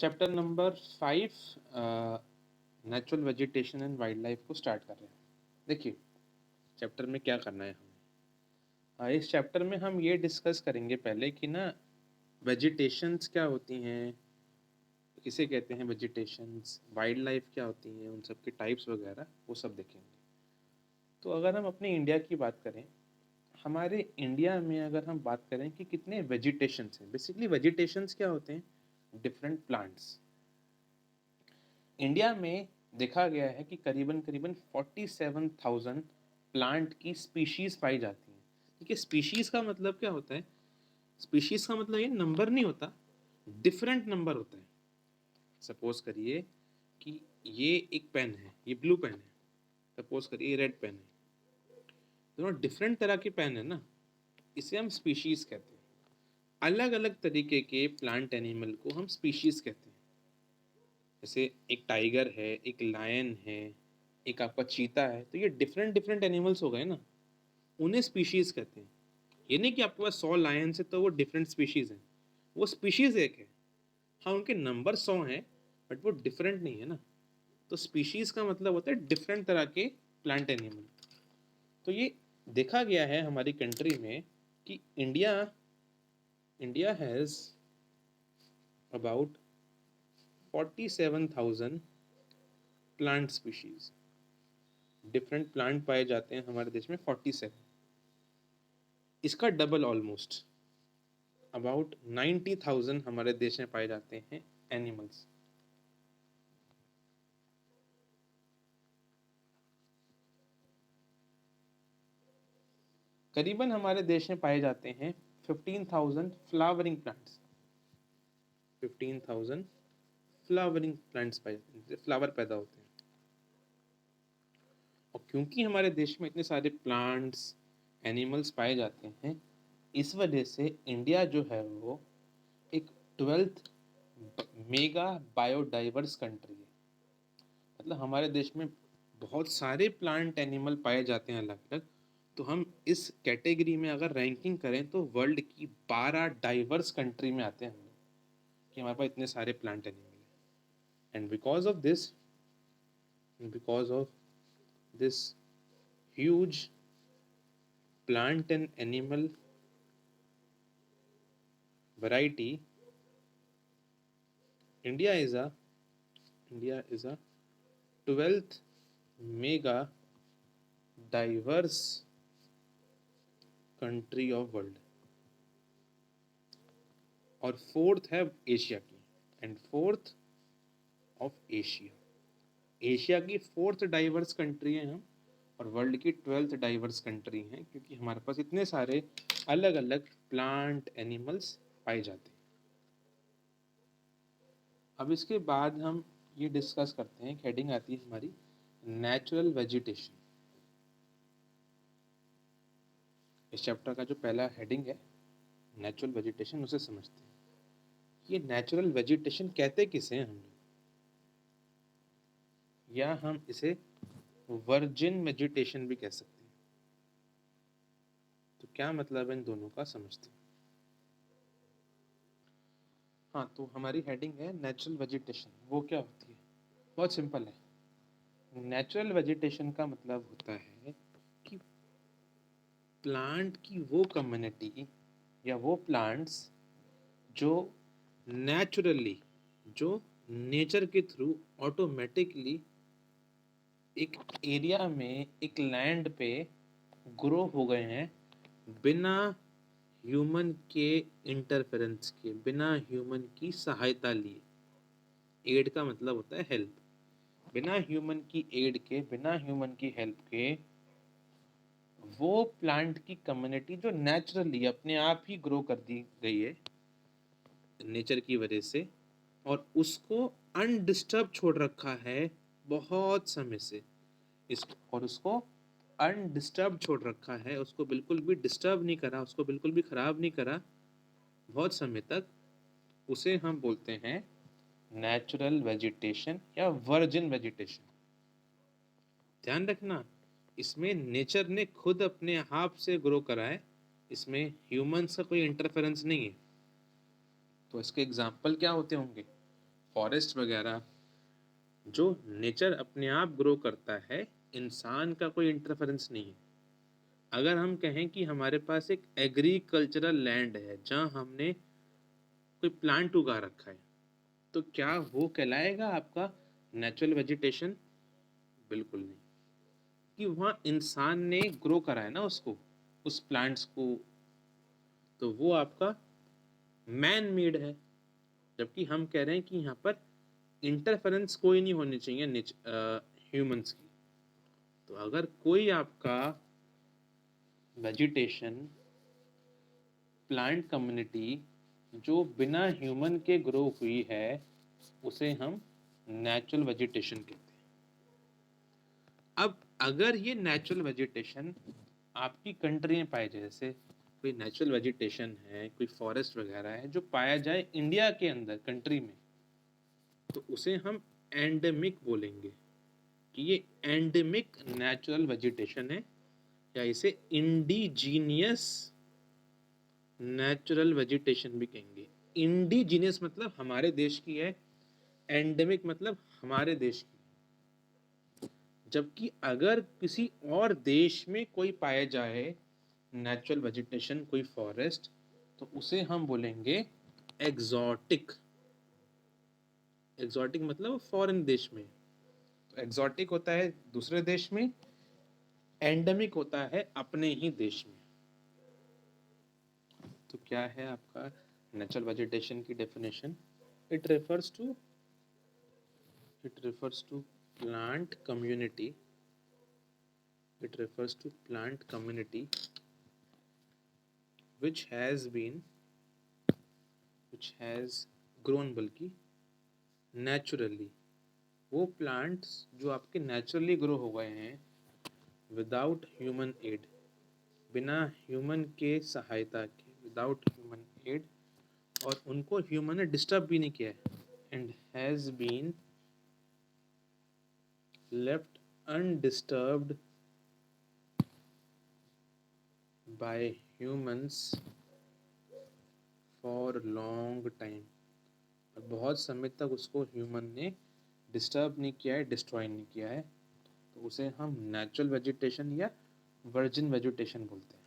Chapter number 5 natural vegetation and wild life को start कर रहे हैं। देखिए चैप्टर में क्या करना है हमें। इस चैप्टर में हम ये डिस्कस करेंगे पहले कि ना वेजिटेशंस क्या होती हैं, किसे कहते हैं वेजिटेशंस, वाइल्ड लाइफ क्या होती हैं, उन सब के टाइप्स वगैरह वो सब देखेंगे। तो अगर हम अपने इंडिया की बात करें, हमारे इंडिया में अगर हम बात करें कि कितने वेजिटेशंस हैं, बेसिकली वेजिटेशंस क्या होते हैं, डिफरेंट प्लांट्स। इंडिया में देखा गया है कि करीबन करीबन 47,000 प्लांट की स्पीशीज पाई जाती हैं। देखिए स्पीशीज का मतलब क्या होता है, स्पीशीज का मतलब ये नंबर नहीं होता, डिफरेंट नंबर होता है। सपोज करिए कि ये एक पेन है, ये ब्लू पेन है, सपोज करिए ये रेड पेन है, दोनों डिफरेंट तरह के पेन है ना, इसे हम स्पीशीज कहते हैं। अलग अलग तरीके के प्लांट एनिमल को हम स्पीशीज कहते हैं। जैसे एक टाइगर है, एक लायन है, एक आपका चीता है, तो ये डिफरेंट डिफरेंट एनिमल्स हो गए ना, उन्हें स्पीशीज कहते हैं। ये नहीं कि आपके पास 100 लायंस है तो वो डिफरेंट स्पीशीज हैं, वो स्पीशीज एक है। हाँ उनके नंबर 100 हैं बट वो डिफरेंट नहीं है ना। तो स्पीशीज का मतलब होता है डिफरेंट तरह के प्लांट एनिमल। तो ये देखा गया है हमारी कंट्री में कि India has about 47,000 plant species. Different plant पाए जाते हैं हमारे देश में 47। इसका डबल ऑलमोस्ट अबाउट 90,000 हमारे देश में पाए जाते हैं एनिमल्स। करीबन हमारे देश में पाए जाते हैं 15,000 फ्लावरिंग प्लांट्स। 15,000 फ्लावरिंग प्लांट्स पाए जाते हैं, फ्लावर पैदा होते हैं। और क्योंकि हमारे देश में इतने सारे प्लांट्स एनिमल्स पाए जाते हैं, इस वजह से इंडिया जो है वो एक 12th मेगा बायोडाइवर्स कंट्री है। मतलब हमारे देश में बहुत सारे प्लांट एनिमल पाए जाते हैं अलग अलग। तो हम इस कैटेगरी में अगर रैंकिंग करें तो वर्ल्ड की 12 डाइवर्स कंट्री में आते हैं हम लोग, कि हमारे पास इतने सारे प्लांट एनिमल हैं। And because of this huge plant and animal variety, India is a 12th mega diverse country of world. और फोर्थ है एशिया की, and fourth of Asia. Asia की फोर्थ डाइवर्स कंट्री है हम, और वर्ल्ड की 12th diverse country हैं, क्योंकि हमारे पास इतने सारे अलग अलग प्लांट एनिमल्स पाए जाते हैं। अब इसके बाद हम ये डिस्कस करते हैं, हेडिंग आती है हमारी नेचुरल वेजिटेशन। इस चैप्टर का जो पहला हेडिंग है नेचुरल वेजिटेशन, उसे समझते हैं। ये नेचुरल वेजिटेशन कहते किसे हैं हम लोग, या हम इसे वर्जिन वेजिटेशन भी कह सकते हैं। तो क्या मतलब है इन दोनों का, समझते हैं। हाँ, तो हमारी हेडिंग है नेचुरल वेजिटेशन, वो क्या होती है। बहुत सिंपल है। नेचुरल वेजिटेशन का मतलब होता है कि प्लांट की वो कम्युनिटी या वो प्लांट्स जो नेचुरली, जो नेचर के थ्रू ऑटोमेटिकली एक एरिया में, एक लैंड पे ग्रो हो गए हैं, बिना ह्यूमन के इंटरफेरेंस के, बिना ह्यूमन की सहायता लिए। एड का मतलब होता है हेल्प। बिना ह्यूमन की एड के, बिना ह्यूमन की हेल्प के वो प्लांट की कम्युनिटी जो नेचुरली अपने आप ही ग्रो कर दी गई है नेचर की वजह से, और उसको अनडिस्टर्ब छोड़ रखा है बहुत समय से। इस और उसको अनडिस्टर्ब छोड़ रखा है, उसको बिल्कुल भी डिस्टर्ब नहीं करा, उसको बिल्कुल भी खराब नहीं करा बहुत समय तक, उसे हम बोलते हैं नेचुरल वेजिटेशन या वर्जिन वेजिटेशन। ध्यान रखना, इसमें नेचर ने खुद अपने आप से ग्रो करा है, इसमें ह्यूमंस का कोई इंटरफेरेंस नहीं है। तो इसके एग्जाम्पल क्या होते होंगे, फॉरेस्ट वगैरह जो नेचर अपने आप ग्रो करता है, इंसान का कोई इंटरफेरेंस नहीं है। अगर हम कहें कि हमारे पास एक एग्रीकल्चरल लैंड है जहाँ हमने कोई प्लांट उगा रखा है, तो क्या वो कहलाएगा आपका नेचुरल वेजिटेशन? बिल्कुल नहीं। कि वहाँ इंसान ने ग्रो करा है ना उसको, उस प्लांट्स को, तो वो आपका मैन मेड है। जबकि हम कह रहे हैं कि यहाँ पर इंटरफेरेंस कोई नहीं होनी चाहिए ह्यूमंस की। तो अगर कोई आपका वेजिटेशन प्लांट कम्युनिटी जो बिना ह्यूमन के ग्रो हुई है, उसे हम नेचुरल वेजिटेशन कहते हैं। अब अगर ये नेचुरल वेजिटेशन आपकी कंट्री में पाए जाए, जैसे कोई नेचुरल वेजिटेशन है, कोई फॉरेस्ट वगैरह है जो पाया जाए इंडिया के अंदर कंट्री में, तो उसे हम एंडेमिक बोलेंगे कि ये एंडेमिक नेचुरल वेजिटेशन है, या इसे इंडिजीनियस नेचुरल वेजिटेशन भी कहेंगे। इंडिजीनियस मतलब हमारे देश की है, एंडेमिक मतलब हमारे देश की। जबकि अगर किसी और देश में कोई पाया जाए नेचुरल वेजिटेशन, कोई फॉरेस्ट, तो उसे हम बोलेंगे एग्जॉटिक। एग्जॉटिक मतलब फॉरेन देश में। तो एग्जॉटिक होता है दूसरे देश में, एंडेमिक होता है अपने ही देश में। तो क्या है आपका नेचुरल वेजिटेशन की definition? It refers to plant community. It refers to plant community which has grown, बल्कि naturally, वो plants जो आपके naturally grow हो गए हैं without human aid, बिना human के सहायता के, without human aid, और उनको human ने disturb भी नहीं किया है, and has been left undisturbed by humans for long time, और बहुत समय तक उसको ह्यूमन ने डिस्टर्ब नहीं किया है, डिस्ट्रॉय नहीं किया है, तो उसे हम नेचुरल वेजिटेशन या वर्जिन वेजिटेशन बोलते हैं।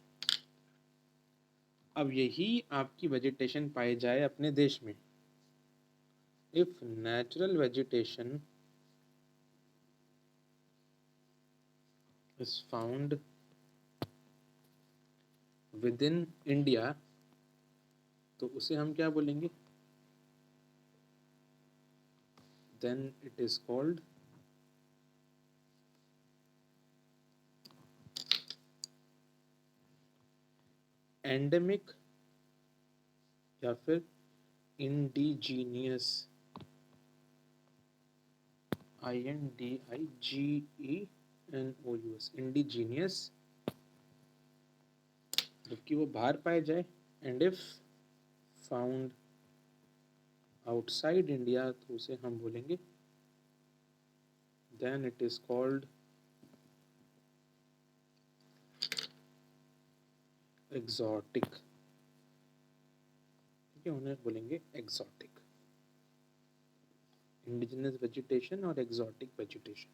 अब यही आपकी वेजिटेशन पाई जाए अपने देश में, if natural vegetation is found within India, तो उसे हम क्या बोलेंगे? Then it is called endemic या फिर इंडिजीनियस, INDIGENOUS, इंडिजीनियस, जबकि वो बाहर पाए जाए। And if found outside India, तो उसे हम बोलेंगे, then it is called exotic. ठीक है, उन्हें बोलेंगे एग्जॉटिक, इंडिजिनस वेजिटेशन और एग्जॉटिक वेजिटेशन।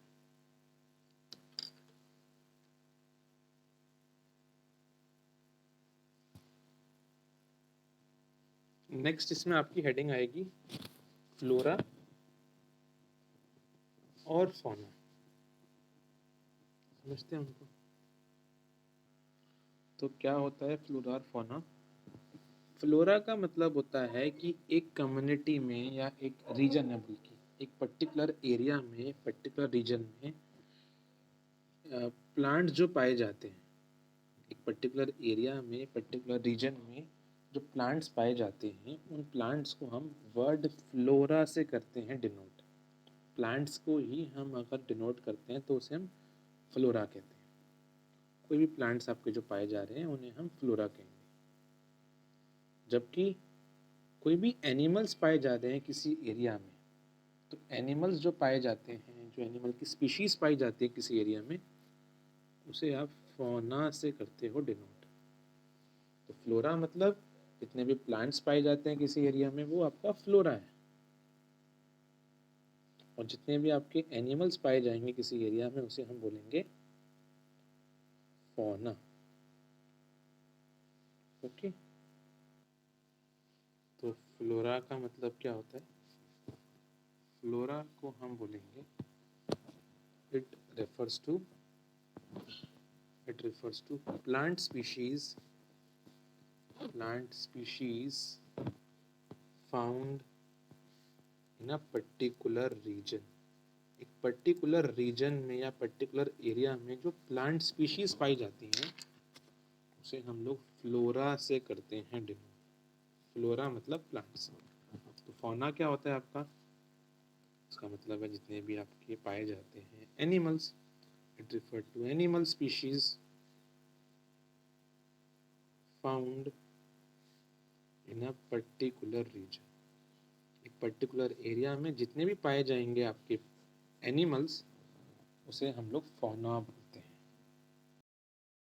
नेक्स्ट इसमें आपकी हेडिंग आएगी फ्लोरा और फौना। समझते हैं उनको? तो क्या होता है फ्लोरा और फौना? फ्लोरा का मतलब होता है कि एक कम्युनिटी में या एक रीजन है, बल्कि एक पर्टिकुलर एरिया में, पर्टिकुलर रीजन में प्लांट जो पाए जाते हैं, एक पर्टिकुलर एरिया में, पर्टिकुलर रीजन में जो प्लांट्स पाए जाते हैं, उन प्लांट्स को हम वर्ड फ्लोरा से करते हैं डिनोट। प्लांट्स को ही हम अगर डिनोट करते हैं तो उसे हम फ्लोरा कहते हैं। कोई भी प्लांट्स आपके जो पाए जा रहे हैं उन्हें हम फ्लोरा कहेंगे। जबकि कोई भी एनिमल्स पाए जाते हैं किसी एरिया में, तो एनिमल्स जो पाए जाते हैं, जो एनिमल की स्पीशीज पाई जाती है किसी एरिया में, उसे आप फौना से करते हो डिनोट। तो फ्लोरा मतलब जितने भी प्लांट्स पाए जाते हैं किसी एरिया में, वो आपका फ्लोरा है। और जितने भी आपके एनिमल्स पाए जाएंगे किसी एरिया में उसे हम बोलेंगे फौना। ओके, तो फ्लोरा का मतलब क्या होता है? फ्लोरा को हम बोलेंगे it refers to plant species found in a particular region। एक पर्टिकुलर रीजन में या पर्टिकुलर एरिया में जो प्लांट स्पीशीज पाई जाती हैं उसे हम लोग फ्लोरा से करते हैं डिनोट। फ्लोरा मतलब प्लांट्स। तो फौना क्या होता है आपका? इसका मतलब है जितने भी आपके पाए जाते हैं animals. It refer to animal species found in a particular region. एक पर्टिकुलर एरिया में जितने भी पाए जाएंगे आपके एनिमल्स उसे हम लोग फौना